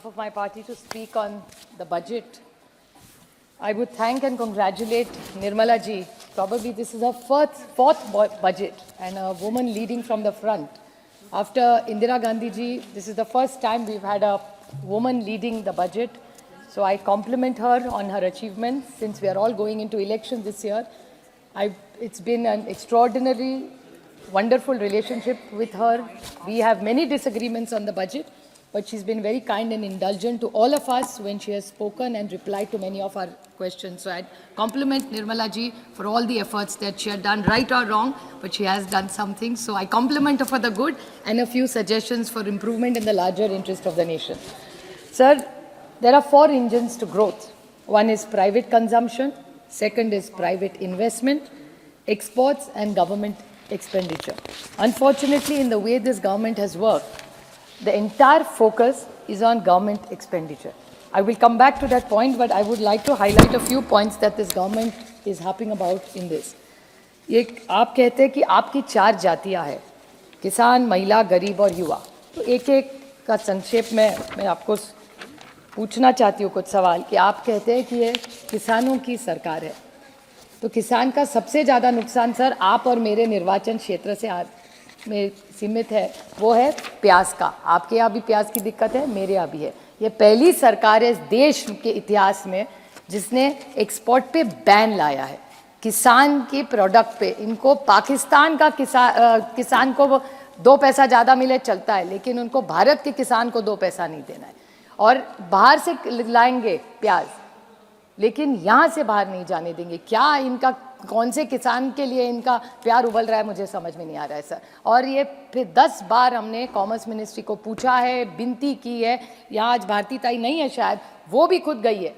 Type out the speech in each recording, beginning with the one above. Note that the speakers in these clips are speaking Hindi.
behalf of my party to speak on the budget. I would thank and congratulate Nirmala ji. Probably this is her fourth budget and a woman leading from the front. After Indira Gandhi ji, this is the first time we've had a woman leading the budget. So I compliment her on her achievements since we are all going into elections this year. It's been an extraordinary, wonderful relationship with her. We have many disagreements on the budget, but she's been very kind and indulgent to all of us when she has spoken and replied to many of our questions. So I compliment Nirmala ji for all the efforts that she had done, right or wrong, but she has done something. So I compliment her for the good and a few suggestions for improvement in the larger interest of the nation. Sir, there are 4 engines to growth. One is private consumption, second is private investment, exports and government expenditure. Unfortunately, in the way this government has worked, the entire focus is on government expenditure. I will come back to that point, but I would like to highlight a few points that this government is harping about in this. एक आप कहते हैं कि आपकी 4 जातियां हैं, किसान, महिला, गरीब और युवा. तो एक का संक्षेप में मैं आपको पूछना चाहती हूँ कुछ सवाल कि आप कहते हैं कि ये किसानों की सरकार है, तो किसान का सबसे ज़्यादा नुकसान सर आप और मेरे निर्वाचन क्षेत्र से में सीमित है, वो है प्याज का. आपके यहाँ भी प्याज की दिक्कत है, मेरे यहाँ भी है. ये पहली सरकार है इस देश के इतिहास में जिसने एक्सपोर्ट पे बैन लाया है. किसान के प्रोडक्ट पे इनको पाकिस्तान का किसान को 2 पैसा ज़्यादा मिले चलता है, लेकिन उनको भारत के किसान को 2 पैसा नहीं देना है. और बाहर से लाएंगे प्याज, लेकिन यहाँ से बाहर नहीं जाने देंगे. क्या इनका कौन से किसान के लिए इनका प्यार उबल रहा है, मुझे समझ में नहीं आ रहा है सर. और ये फिर 10 बार हमने कॉमर्स मिनिस्ट्री को पूछा है, विनती की है. यहाँ आज भारती ताई नहीं है, शायद वो भी खुद गई है,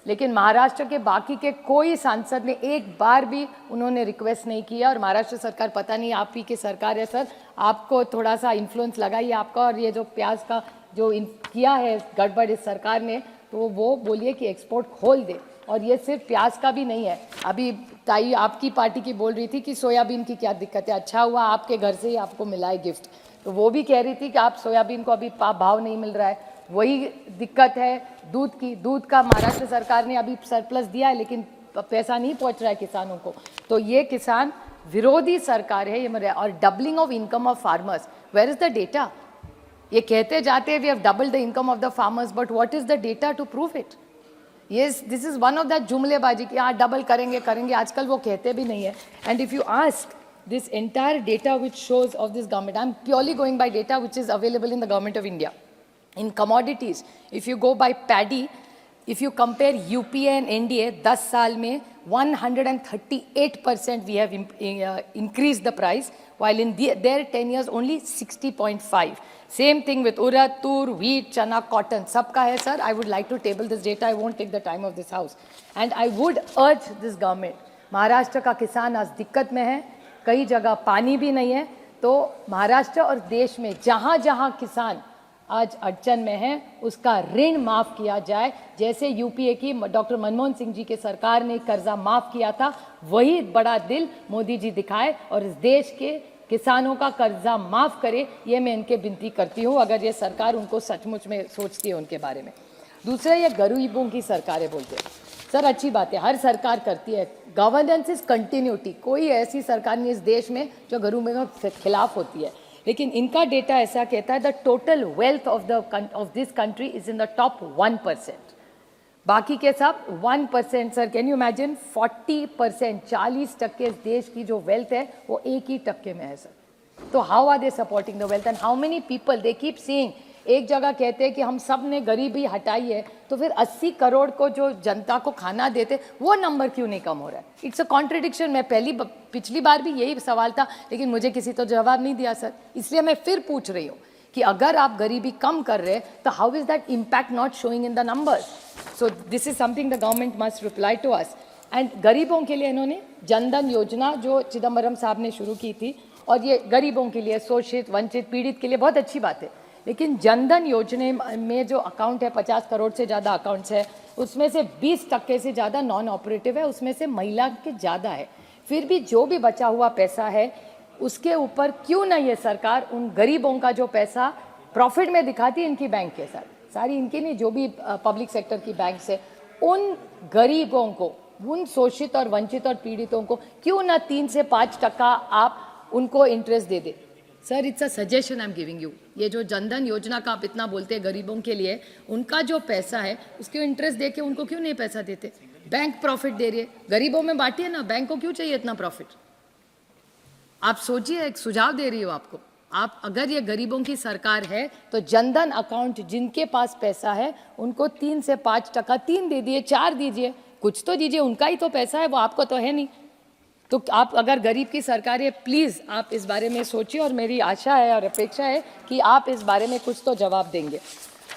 लेकिन महाराष्ट्र के बाकी के कोई सांसद ने एक बार भी उन्होंने रिक्वेस्ट नहीं किया. और महाराष्ट्र सरकार, पता नहीं आप ही की सरकार है सर, आपको थोड़ा सा इन्फ्लुएंस लगाइए आपका. और ये जो प्याज का जो किया है गड़बड़ इस सरकार ने, तो वो बोलिए कि एक्सपोर्ट खोल दे. और ये सिर्फ प्याज का भी नहीं है. अभी ताई आपकी पार्टी की बोल रही थी कि सोयाबीन की क्या दिक्कत है. अच्छा हुआ आपके घर से ही आपको मिला है गिफ्ट. तो वो भी कह रही थी कि आप सोयाबीन को अभी भाव नहीं मिल रहा है. वही दिक्कत है दूध की. दूध का महाराष्ट्र सरकार ने अभी सरप्लस दिया है, लेकिन पैसा नहीं पहुंच रहा है किसानों को. तो ये किसान विरोधी सरकार है ये. और doubling of income of farmers, where is the data? ये कहते जाते हैं we have doubled the income of the farmers, but what is the data to prove it? Yes, this is one of that जुमलेबाजी कि हाँ डबल करेंगे. आजकल वो कहते भी नहीं है. And if you ask this entire data which shows of this government, I'm purely going by data which is available in the government of India. In commodities, if you go by paddy, if you compare UPA and NDA, 10 साल में 138% we have increased the price, while in their 10 years only 60.5. Same thing with urad, tur, wheat, chana, cotton. सबका है sir. I would like to table this data. I won't take the time of this house. And I would urge this government. Maharashtra का किसान आज दिक्कत में है. कई जगह पानी भी नहीं है. तो महाराष्ट्र और देश में जहाँ जहाँ किसान आज अड़चन में है, उसका ऋण माफ़ किया जाए. जैसे यूपीए की डॉक्टर मनमोहन सिंह जी की सरकार ने कर्जा माफ़ किया था, वही बड़ा दिल मोदी जी दिखाए और इस देश के किसानों का कर्जा माफ़ करे. ये मैं इनके विनती करती हूँ, अगर ये सरकार उनको सचमुच में सोचती है उनके बारे में. दूसरा, ये गरीबों की सरकार है बोलते हैं सर. अच्छी बात है, हर सरकार करती है. Governance is continuity. कोई ऐसी सरकार नहीं इस देश में जो गरीबों के खिलाफ होती है. लेकिन इनका डेटा ऐसा कहता है the total wealth of this country is in the top 1%. बाकी के सब 1%. सर कैन यू इमेजिन 40%, 40% इस देश की जो वेल्थ है वो 1% में है सर. तो how are they supporting the wealth? And how many people they keep saying. एक जगह कहते हैं कि हम सब ने गरीबी हटाई है, तो फिर 80 करोड़ को जो जनता को खाना देते वो नंबर क्यों नहीं कम हो रहा है? It's a contradiction. मैं पिछली बार भी यही सवाल था, लेकिन मुझे किसी तो जवाब नहीं दिया सर. इसलिए मैं फिर पूछ रही हूँ कि अगर आप गरीबी कम कर रहे हैं तो how is that impact not showing in the numbers? So this is something the government must reply to us. And गरीबों के लिए इन्होंने जनधन योजना जो चिदम्बरम साहब ने शुरू की थी, और ये गरीबों के लिए, शोषित, वंचित, पीड़ित के लिए बहुत अच्छी बात है. लेकिन जनधन योजना में जो अकाउंट है, 50 करोड़ से ज़्यादा अकाउंट्स है, उसमें से 20% से ज़्यादा नॉन ऑपरेटिव है, उसमें से महिला के ज़्यादा है. फिर भी जो भी बचा हुआ पैसा है उसके ऊपर क्यों ना ये सरकार उन गरीबों का जो पैसा प्रॉफिट में दिखाती है इनकी बैंक के साथ, सारी इनकी नहीं, जो भी पब्लिक सेक्टर की बैंक है, उन गरीबों को, उन शोषित और वंचित और पीड़ितों को क्यों ना 3 से 5% आप उनको interest they they. Sir, it's a suggestion I am giving you. ये जो जनधन योजना का आप इतना बोलते हैं गरीबों के लिए, उनका जो पैसा है उसके इंटरेस्ट दे के उनको क्यों नहीं पैसा देते? बैंक प्रॉफिट दे रही है, गरीबों में बांटिए ना, बैंक को क्यों चाहिए इतना प्रॉफिट? आप सोचिए, एक सुझाव दे रही हो आपको। आप अगर ये गरीबों की सरकार है तो जनधन अकाउंट जिनके पास पैसा है उनको 3 से 5%, 3 दे दिए, 4 दीजिए, कुछ तो दीजिए, उनका ही तो पैसा है, वो आपको तो है नहीं। तो आप अगर गरीब की सरकार है, प्लीज़ आप इस बारे में सोचिए, और मेरी आशा है और अपेक्षा है कि आप इस बारे में कुछ तो जवाब देंगे।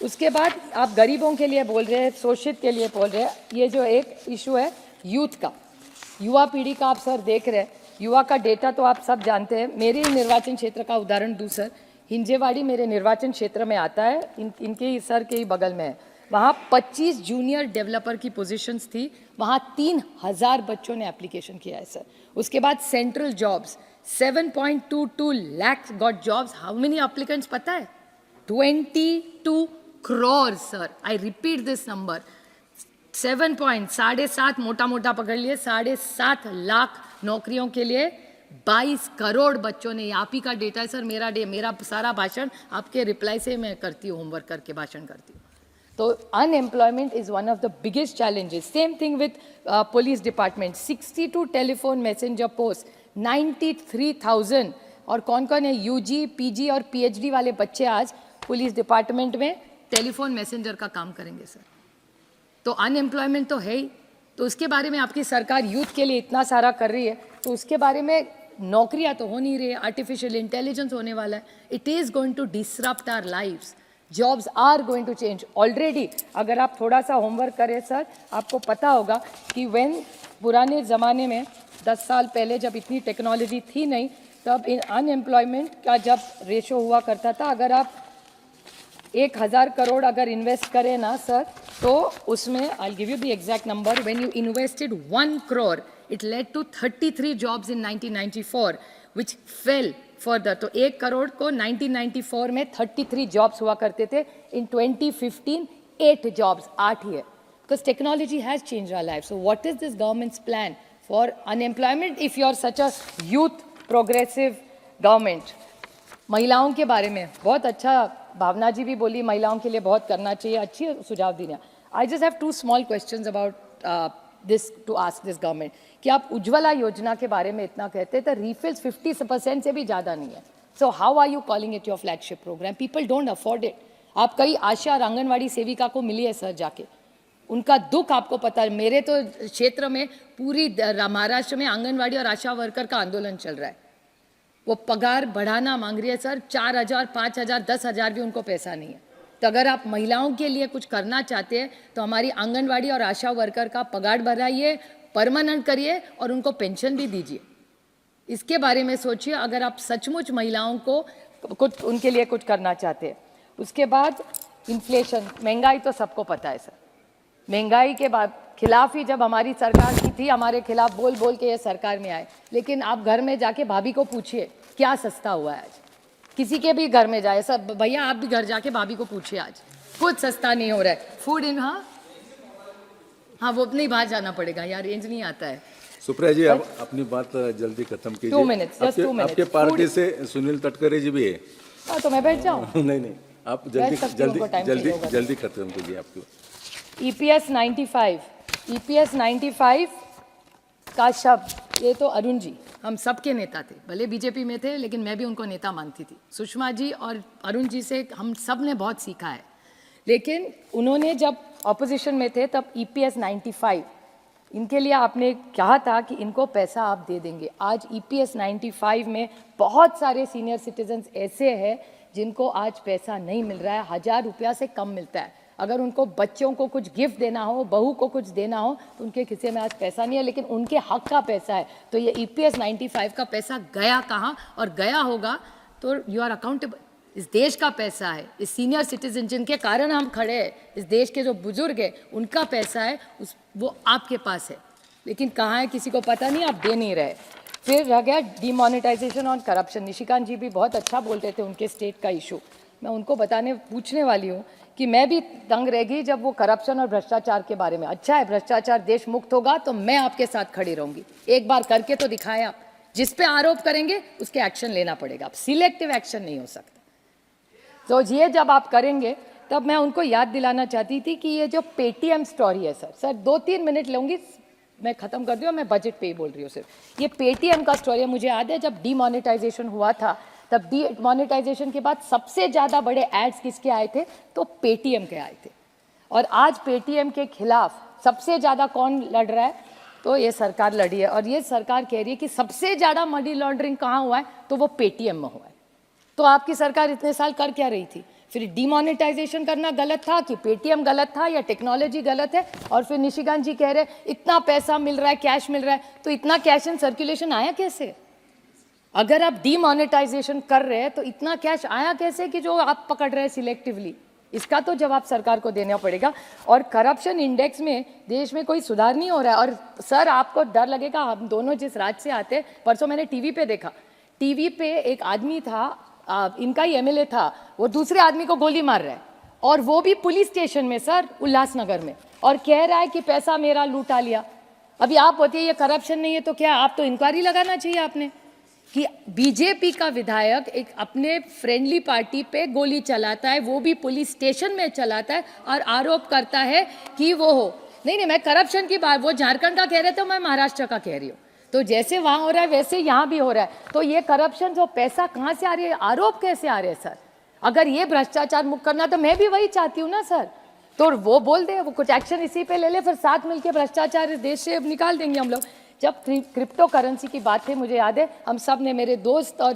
उसके बाद आप गरीबों के लिए बोल रहे हैं, शोषित के लिए बोल रहे हैं, ये जो एक इशू है यूथ का, युवा पीढ़ी का, आप सर देख रहे हैं, युवा का डेटा तो आप सब जानते हैं। मेरे निर्वाचन क्षेत्र का उदाहरण दूं सर, हिंजेवाड़ी मेरे निर्वाचन क्षेत्र में आता है, इनके सर के ही बगल में है। वहाँ 25 जूनियर डेवलपर की पोजीशंस थी, वहाँ 3000 बच्चों ने एप्लीकेशन किया है सर। उसके बाद central jobs 7.22 lakh got jobs. How many applicants पता है? 22 crore sir. I repeat this number, 7.7 मोटा मोटा पकड़ लिए, 7.5 लाख नौकरियों के लिए 22 करोड़ बच्चों ने। आप ही का डेटा है सर, मेरा सारा भाषण आपके रिप्लाई से मैं करती हूँ, होमवर्क करके भाषण करती हूँ। तो unemployment is one of the biggest challenges. Same thing with police department, 62 telephone messenger post, 93,000। और कौन कौन है यूजी, पीजी और पीएचडी वाले बच्चे आज पुलिस डिपार्टमेंट में टेलीफोन मैसेंजर का काम करेंगे सर। तो अनएम्प्लॉयमेंट तो है ही, तो उसके बारे में आपकी सरकार यूथ के लिए इतना सारा कर रही है, तो उसके बारे में नौकरियां तो हो नहीं रही है, आर्टिफिशियल इंटेलिजेंस होने वाला है, it is going to disrupt our lives, jobs are going to change already. अगर आप थोड़ा सा होमवर्क करें सर, आपको पता होगा कि पुराने ज़माने में 10 साल पहले जब इतनी टेक्नोलॉजी थी नहीं, तब इन अनएम्प्लॉयमेंट का जब रेशो हुआ करता था, अगर आप 1000 करोड़ अगर इन्वेस्ट करें ना सर, तो उसमें I give you the exact number, when you invested 1 crore it led to 33 jobs in 1994 which fell further. तो 1 करोड़ को 1994 में 33 जॉब्स हुआ करते थे, इन 2015 8 जॉब्स, 8 ही है, because technology has change our life. So what is this government's plan for unemployment if you are such a youth progressive government? महिलाओं के बारे में बहुत अच्छा भावना जी भी बोली, महिलाओं के लिए बहुत करना चाहिए, अच्छी सुझाव दी। I just have 2 small questions about this to ask this government, कि आप उज्ज्वला योजना के बारे में इतना कहते हैं, तो रिफिल्स 50% से भी ज़्यादा नहीं है। So how are you calling it your flagship programme? People don't afford it. आप कई आशा और आंगनवाड़ी सेविका को मिली है सर जाके, उनका दुख आपको पता है। मेरे तो क्षेत्र में पूरी महाराष्ट्र में आंगनवाड़ी और आशा वर्कर का आंदोलन चल रहा है, वो पगार बढ़ाना मांग रही है सर, 4,000, 5,000, 10,000 भी उनको पैसा नहीं है। तो अगर आप महिलाओं के लिए कुछ करना चाहते हैं तो हमारी आंगनवाड़ी और आशा वर्कर का पगार बढ़ाइए, परमानेंट करिए और उनको पेंशन भी दीजिए। इसके बारे में सोचिए, अगर आप सचमुच महिलाओं को कुछ उनके लिए कुछ करना चाहते हैं। उसके बाद इन्फ्लेशन, महंगाई तो सबको पता है सर, महंगाई के बाद खिलाफ ही जब हमारी सरकार की थी, हमारे खिलाफ बोल बोल के ये सरकार में आए। लेकिन आप घर में जाके भाभी को पूछिए क्या सस्ता हुआ है आज, किसी के भी घर में जाए सब, भैया आप भी घर जाके भाभी को पूछिए, आज कुछ सस्ता नहीं हो रहा है। फूड इन हाँ वो अपने बाहर जाना पड़ेगा यार, रेंज नहीं आता है। सुप्रिया जी, आप अपनी बात जल्दी खत्म कीजिए। 2 minutes, just 2 minutes। आपके पार्टी से सुनील तटकरे जी भी है। तो मैं बैठ जाऊँ? नहीं, आप जल्दी खत्म कीजिए आपकी। EPS 95 का शब्द, ये तो अरुण जी हम सबके नेता थे, भले बीजेपी में थे लेकिन मैं भी उनको नेता मानती थी। सुषमा जी और अरुण जी से हम सब ने बहुत सीखा है, लेकिन उन्होंने जब ऑपोजिशन में थे तब EPS 95 इनके लिए आपने कहा था कि इनको पैसा आप दे देंगे। आज EPS 95 में बहुत सारे सीनियर सिटीजन्स ऐसे हैं जिनको आज पैसा नहीं मिल रहा है, 1000 रुपया से कम मिलता है। अगर उनको बच्चों को कुछ गिफ्ट देना हो, बहू को कुछ देना हो, तो उनके खिस्से में आज पैसा नहीं है, लेकिन उनके हक का पैसा है। तो ये EPS 95 का पैसा गया कहाँ, और गया होगा तो यू आर अकाउंटेबल। इस देश का पैसा है, इस सीनियर सिटीजन जिनके कारण हम खड़े हैं, इस देश के जो बुजुर्ग हैं उनका पैसा है, वो आपके पास है, लेकिन कहाँ है किसी को पता नहीं, आप दे नहीं रहे। फिर रह गया डिमोनेटाइजेशन और करप्शन। निशिकांत जी भी बहुत अच्छा बोलते थे, उनके स्टेट का इशू मैं उनको पूछने वाली हूँ कि मैं भी दंग रह गई जब वो करप्शन और भ्रष्टाचार के बारे में। अच्छा है, भ्रष्टाचार देश मुक्त होगा तो मैं आपके साथ खड़ी रहूंगी। एक बार करके तो दिखाया, जिस पे आरोप करेंगे उसके एक्शन लेना पड़ेगा, सिलेक्टिव एक्शन नहीं हो सकता। तो ये जब आप करेंगे तब मैं उनको याद दिलाना चाहती थी कि ये जो पेटीएम स्टोरी है सर 2-3 मिनट लूँगी, मैं ख़त्म कर दूँ, मैं बजट पे ही बोल रही हूँ सिर्फ। ये पेटीएम का स्टोरी है, मुझे याद है जब डीमोनेटाइजेशन हुआ था तब डीमोनेटाइजेशन के बाद सबसे ज़्यादा बड़े एड्स किसके आए थे, तो पेटीएम के आए थे। और आज पेटीएम के खिलाफ सबसे ज़्यादा कौन लड़ रहा है, तो ये सरकार लड़ी है। और ये सरकार कह रही है कि सबसे ज़्यादा मनी लॉन्ड्रिंग कहाँ हुआ है, तो वो पेटीएम में हुआ है। तो आपकी सरकार इतने साल कर क्या रही थी? फिर डिमोनेटाइजेशन करना गलत था कि पेटीएम गलत था या टेक्नोलॉजी गलत है? और फिर निशिकांत जी कह रहे इतना पैसा मिल रहा है, कैश मिल रहा है, तो इतना कैश इन सर्कुलेशन आया कैसे? अगर आप डिमोनेटाइजेशन कर रहे हैं तो इतना कैश आया कैसे कि जो आप पकड़ रहे हैं सिलेक्टिवली? इसका तो जवाब सरकार को देना पड़ेगा। और करप्शन इंडेक्स में देश में कोई सुधार नहीं हो रहा है। और सर आपको डर लगेगा, हम दोनों जिस राज्य से आते हैं, परसों मैंने टीवी पे देखा, टीवी पे एक आदमी था, इनका ही एमएलए था, वो दूसरे आदमी को गोली मार रहा है, और वो भी पुलिस स्टेशन में सर, उल्लासनगर में, और कह रहा है कि पैसा मेरा लूटा लिया। अभी आप होती है ये करप्शन नहीं है तो क्या? आप तो इंक्वायरी लगाना चाहिए आपने कि बीजेपी का विधायक एक अपने फ्रेंडली पार्टी पे गोली चलाता है, वो भी पुलिस स्टेशन में चलाता है, और आरोप करता है कि वो हो। नहीं, मैं करप्शन की बात, वो झारखंड का कह रहे थे, मैं महाराष्ट्र का कह रही हूँ। तो जैसे वहाँ हो रहा है वैसे यहाँ भी हो रहा है। तो ये करप्शन, जो पैसा कहाँ से आ रही है, आरोप कैसे आ रहे हैं सर? अगर ये भ्रष्टाचार मुक्त करना तो मैं भी वही चाहती हूँ ना सर। तो वो बोल दे, वो कुछ एक्शन इसी पे ले ले, फिर साथ मिलके भ्रष्टाचार इस देश से निकाल देंगे हम लोग। जब क्रिप्टो करेंसी की बात थी, मुझे याद है हम सब ने, मेरे दोस्त और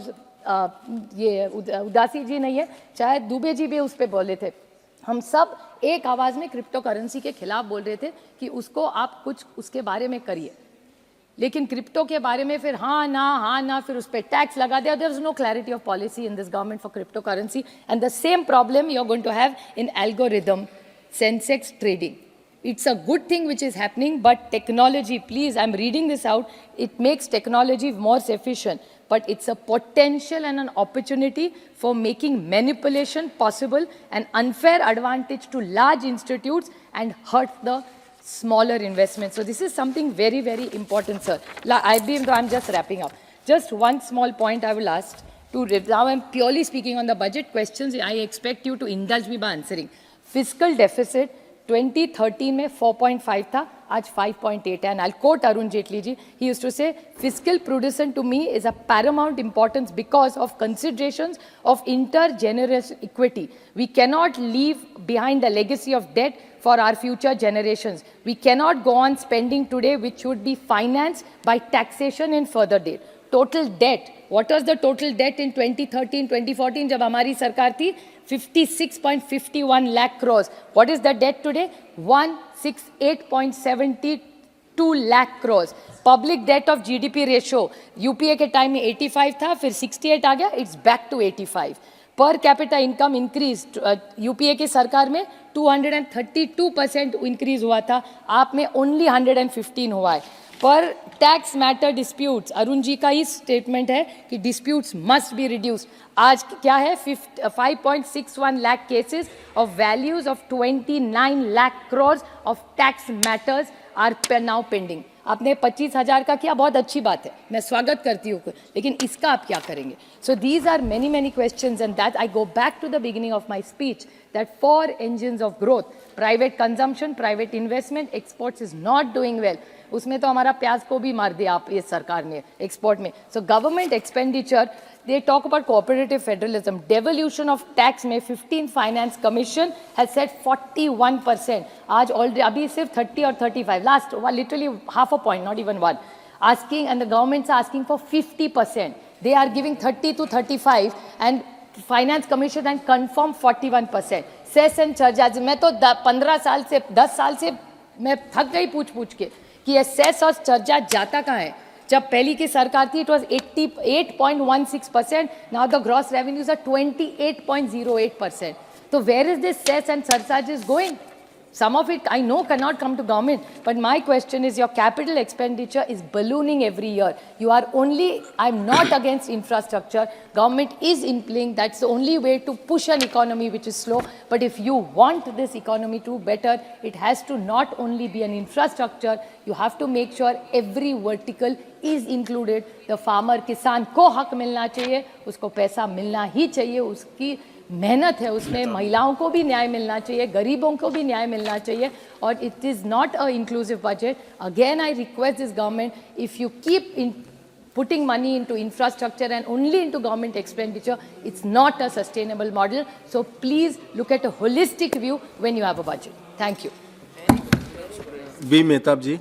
ये उदासी जी नहीं है, शायद दुबे जी भी उस पर बोले थे, हम सब एक आवाज़ में क्रिप्टो करेंसी के खिलाफ बोल रहे थे कि उसको आप कुछ उसके बारे में करिए। लेकिन क्रिप्टो के बारे में फिर हाँ ना, फिर उस पर टैक्स लगा दिया। There is no clarity of policy in this government for crypto currency, and the same problem you are going to have in algorithm Sensex trading. It's a good thing which is happening, but technology, please, I'm reading this out, it makes technology more efficient, but it's a potential and an opportunity for making manipulation possible and unfair advantage to large institutes and hurt the smaller investments. So this is something very, very important, sir. I'm just wrapping up. Just one small point I will ask. Now I'm purely speaking on the budget questions. I expect you to indulge me by answering. Fiscal deficit 2013 में 4.5 था, आज 5.8 है. And I'll quote Arun Jaitley ji. He used to say, fiscal prudence to me is a paramount importance because of considerations of intergenerational equity. We cannot leave behind a legacy of debt for our future generations. We cannot go on spending today which should be financed by taxation in further date. Total debt. What was the total debt in 2013, 2014 जब हमारी सरकार थी? 56.51 lakh crores. What is the debt today? 168.72 lakh crores. Public debt of GDP ratio UPA के टाइम में 85 था, फिर 68 आ गया, it's back to 85. Per capita income increase UPA की सरकार में 232% इंक्रीज हुआ था, आप में ओनली 115 हुआ है. पर tax matter disputes, Arun ji का ही स्टेटमेंट है कि डिस्प्यूट्स मस्ट बी रिड्यूस्ड. आज क्या है? 5.61 lakh cases of values of 29 lakh crore of tax matters are now pending. आपने 25,000 का किया, बहुत अच्छी बात है, मैं स्वागत करती हूँ, लेकिन इसका आप क्या करेंगे? So these are many questions, and that I go back to the beginning of my speech that 4 engines of growth, private consumption, private investment, exports is not doing well. उसमें तो हमारा प्याज को भी मार दिया आप, ये सरकार ने एक्सपोर्ट में. So government expenditure, they talk about cooperative federalism. Devolution of tax में 15th Finance Commission has said 41%. आज already अभी सिर्फ 30 और 35. Last literally half a point, not even one. Asking, and the governments are asking for 50%. They are giving 30 to 35, and Finance Commission and confirm 41%. Cess and charges. मैं तो 15 साल से 10 साल से मैं थक गई पूछ के कि ये सेस और चार्जा जाता कहाँ है. जब पहली की सरकार थी, it was 88.16%. Now the gross revenues are 28.08%. तो where is this cess and surcharges going? Some of it, I know, cannot come to government. But my question is, your capital expenditure is ballooning every year. You are only, I'm not against infrastructure. Government is implying that's the only way to push an economy which is slow. But if you want this economy to better, it has to not only be an infrastructure, you have to make sure every vertical is included. The farmer, किसान को हक मिलना चाहिए, उसको पैसा मिलना ही चाहिए, उसकी मेहनत है उसमें, महिलाओं को भी न्याय मिलना चाहिए, गरीबों को भी न्याय मिलना चाहिए. और it is not a inclusive budget. Again I request this government, if you keep in putting money into infrastructure and only into government expenditure, it's not a sustainable model. So please look at a holistic view when you have a budget. Thank you. V. Mehtab ji.